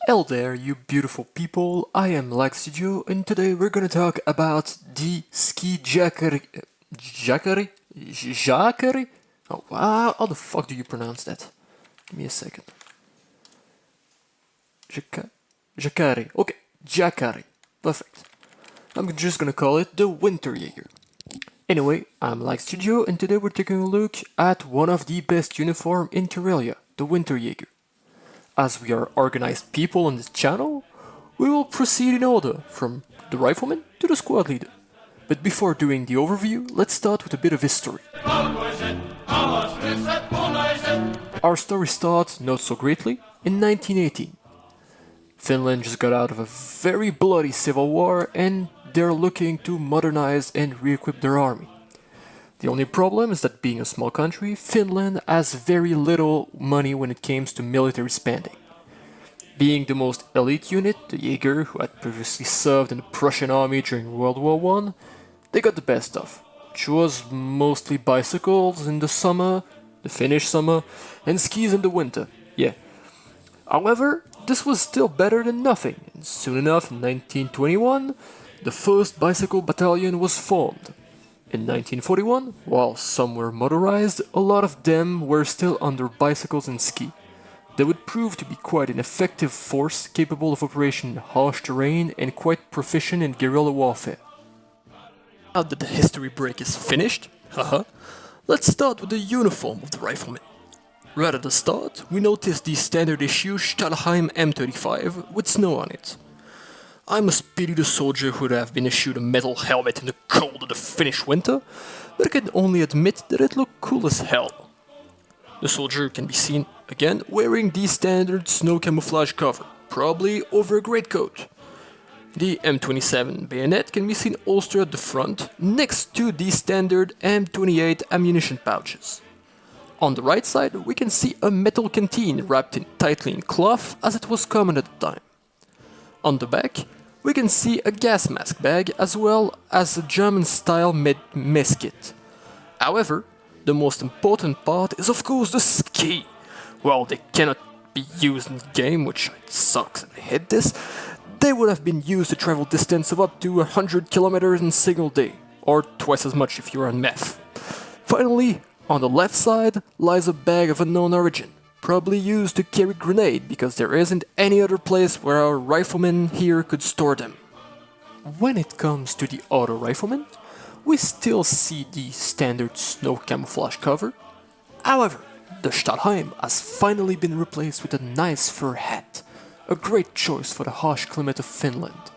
Hello there, you beautiful people. I am Lag Studio, and today we're gonna talk about the ski Jaakari. Jaakari? Jaakari? Oh, how the fuck do you pronounce that? Give me a second. Jaakari. Okay, Jaakari. Perfect. I'm just gonna call it the Winter Jaeger. Anyway, I'm Lag Studio, and today we're taking a look at one of the best uniform in Karelia, the Winter Jaeger. As we are organized people on this channel, we will proceed in order from the rifleman to the squad leader. But before doing the overview, let's start with a bit of history. Our story starts, not so greatly, in 1918. Finland just got out of a very bloody civil war and they're looking to modernize and re-equip their army. The only problem is that being a small country, Finland has very little money when it comes to military spending. Being the most elite unit, the Jaeger, who had previously served in the Prussian army during World War I, they got the best of, which was mostly bicycles in the summer, the Finnish summer, and skis in the winter, yeah. However, this was still better than nothing, and soon enough, in 1921, the 1st Bicycle Battalion was formed. In 1941, while some were motorized, a lot of them were still under bicycles and ski. They would prove to be quite an effective force capable of operation in harsh terrain and quite proficient in guerrilla warfare. Now that the history break is finished, let's start with the uniform of the rifleman. Right at the start, we notice the standard issue Stahlhelm M35 with snow on it. I must pity the soldier who would have been issued a metal helmet in the cold of the Finnish winter, but I can only admit that it looked cool as hell. The soldier can be seen, again, wearing the standard snow camouflage cover, probably over a greatcoat. The M27 bayonet can be seen holstered at the front, next to the standard M28 ammunition pouches. On the right side, we can see a metal canteen wrapped tightly in cloth, as it was common at the time. On the back, we can see a gas mask bag as well as a German-style mess kit. However, the most important part is of course the ski. Well, they cannot be used in the game, which sucks and I hate this. They would have been used to travel distance of up to 100 kilometers in a single day, or twice as much if you're on meth. Finally, on the left side lies a bag of unknown origin. Probably used to carry grenade because there isn't any other place where our riflemen here could store them. When it comes to the auto rifleman, we still see the standard snow camouflage cover. However, the Stahlhelm has finally been replaced with a nice fur hat, a great choice for the harsh climate of Finland.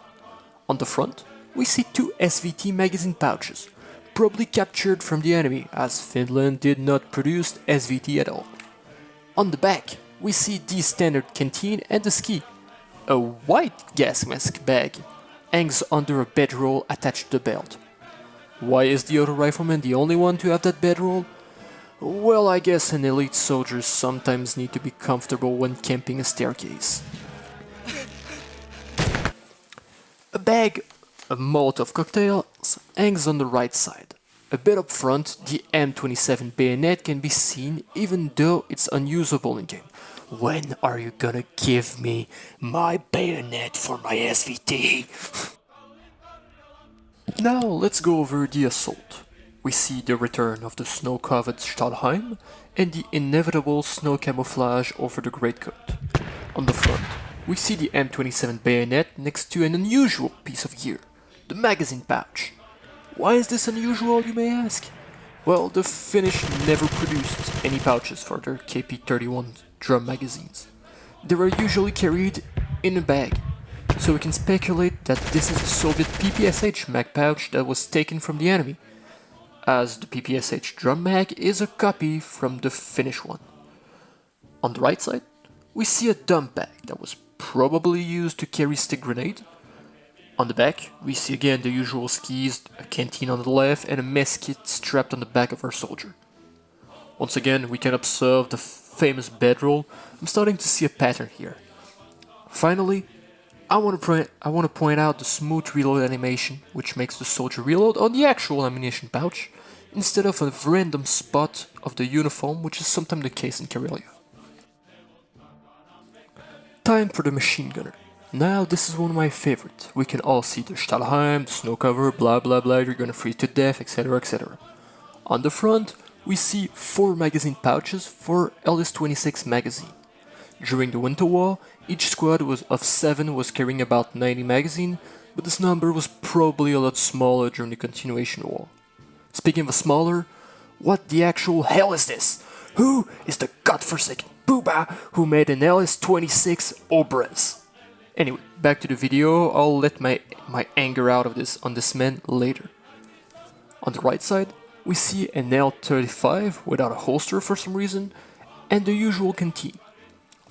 On the front, we see 2 SVT magazine pouches, probably captured from the enemy as Finland did not produce SVT at all. On the back, we see the standard canteen and the ski. A white gas mask bag hangs under a bedroll attached to the belt. Why is the auto rifleman the only one to have that bedroll? Well, I guess an elite soldier sometimes need to be comfortable when camping a staircase. A bag of Molotov cocktails hangs on the right side. A bit up front, the M27 bayonet can be seen even though it's unusable in game. When are you gonna give me my bayonet for my SVT? Now let's go over the assault. We see the return of the snow-covered Stahlhelm and the inevitable snow camouflage over the greatcoat. On the front, we see the M27 bayonet next to an unusual piece of gear, the magazine pouch. Why is this unusual, you may ask? Well, the Finnish never produced any pouches for their KP-31 drum magazines. They were usually carried in a bag, so we can speculate that this is the Soviet PPSH mag pouch that was taken from the enemy, as the PPSH drum mag is a copy from the Finnish one. On the right side, we see a dump bag that was probably used to carry stick grenade. On the back, we see again the usual skis, a canteen on the left, and a mess kit strapped on the back of our soldier. Once again, we can observe the famous bedroll. I'm starting to see a pattern here. Finally, I want to point out the smooth reload animation, which makes the soldier reload on the actual ammunition pouch, instead of a random spot of the uniform, which is sometimes the case in Karelia. Time for the machine gunner. Now this is one of my favorites. We can all see the Stahlhelm, the snow cover, blah blah blah, you're gonna freeze to death, etc, etc. On the front, we see 4 magazine pouches for LS-26 magazine. During the Winter War, each squad of 7 was carrying about 90 magazine, but this number was probably a lot smaller during the Continuation War. Speaking of smaller, what the actual hell is this? Who is the godforsaken booba who made an LS-26 Obras? Anyway, back to the video, I'll let my anger out of on this man later. On the right side, we see an L-35 without a holster for some reason, and the usual canteen.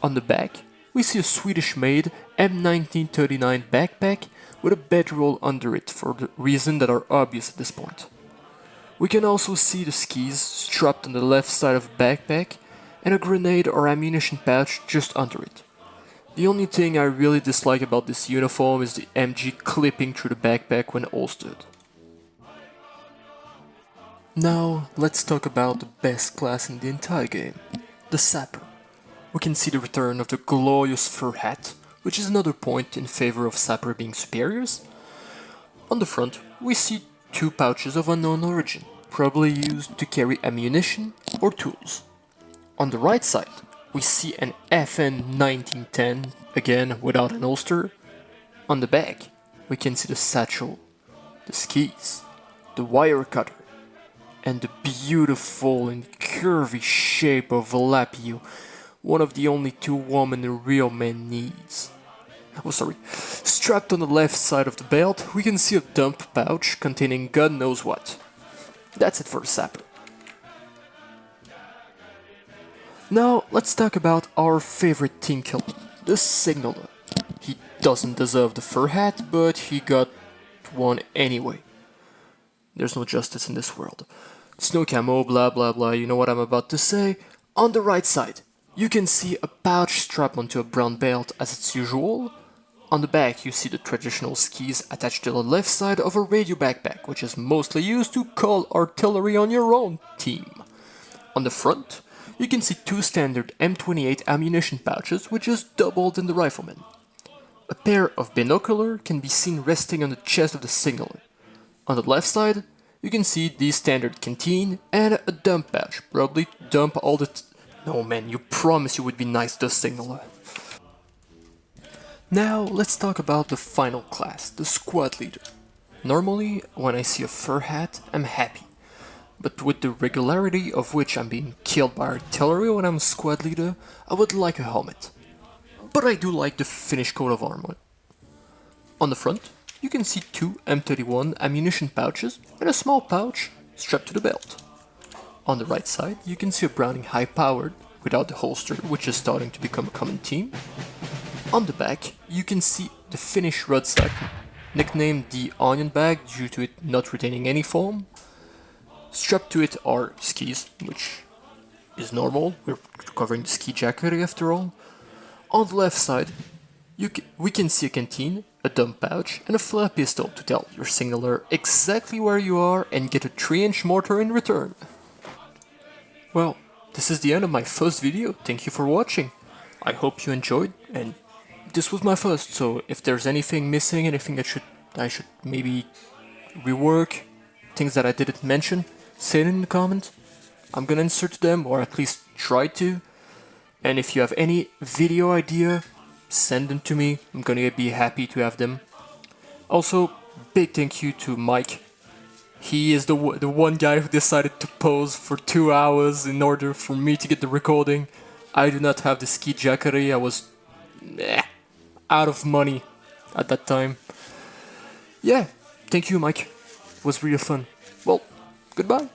On the back, we see a Swedish-made M1939 backpack with a bedroll under it for the reasons that are obvious at this point. We can also see the skis strapped on the left side of the backpack and a grenade or ammunition pouch just under it. The only thing I really dislike about this uniform is the MG clipping through the backpack when holstered. Now, let's talk about the best class in the entire game, the Sapper. We can see the return of the glorious fur hat, which is another point in favor of Sapper being superiors. On the front, we see 2 pouches of unknown origin, probably used to carry ammunition or tools. On the right side, we see an FN 1910, again without an holster. On the back, we can see the satchel, the skis, the wire cutter, and the beautiful and curvy shape of Lapio, one of the only 2 women a real man needs. Oh, sorry. Strapped on the left side of the belt, we can see a dump pouch containing God knows what. That's it for the Sapper. Now, let's talk about our favorite team killer, the Signaler. He doesn't deserve the fur hat, but he got one anyway. There's no justice in this world. Snow camo, blah blah blah, you know what I'm about to say. On the right side, you can see a pouch strapped onto a brown belt as it's usual. On the back, you see the traditional skis attached to the left side of a radio backpack, which is mostly used to call artillery on your own team. On the front, you can see 2 standard M28 ammunition pouches, which is doubled in the rifleman. A pair of binocular can be seen resting on the chest of the Signaler. On the left side, you can see the standard canteen and a dump pouch, probably dump all the No man, you promise you would be nice to the Signaler. Now, let's talk about the final class, the squad leader. Normally, when I see a fur hat, I'm happy. But with the regularity of which I'm being killed by artillery when I'm a squad leader, I would like a helmet. But I do like the finished coat of armor. On the front, you can see 2 M31 ammunition pouches and a small pouch strapped to the belt. On the right side, you can see a Browning high-powered, without the holster, which is starting to become a common theme. On the back, you can see the Finnish rucksack, nicknamed the Onion Bag due to it not retaining any foam. Strapped to it are skis, which is normal, we're covering the ski Jaakari after all. On the left side, we can see a canteen, a dump pouch, and a flare pistol to tell your signaler exactly where you are and get a 3-inch mortar in return. Well, this is the end of my first video, thank you for watching. I hope you enjoyed, and this was my first, so if there's anything missing, anything I should maybe rework, things that I didn't mention, say it in the comments. I'm gonna insert them, or at least try to. And if you have any video idea, send them to me, I'm gonna be happy to have them. Also, big thank you to Mike. He is the one guy who decided to pose for 2 hours in order for me to get the recording. I do not have the ski Jaakari, I was out of money at that time. Yeah, thank you Mike, it was really fun. Well, goodbye.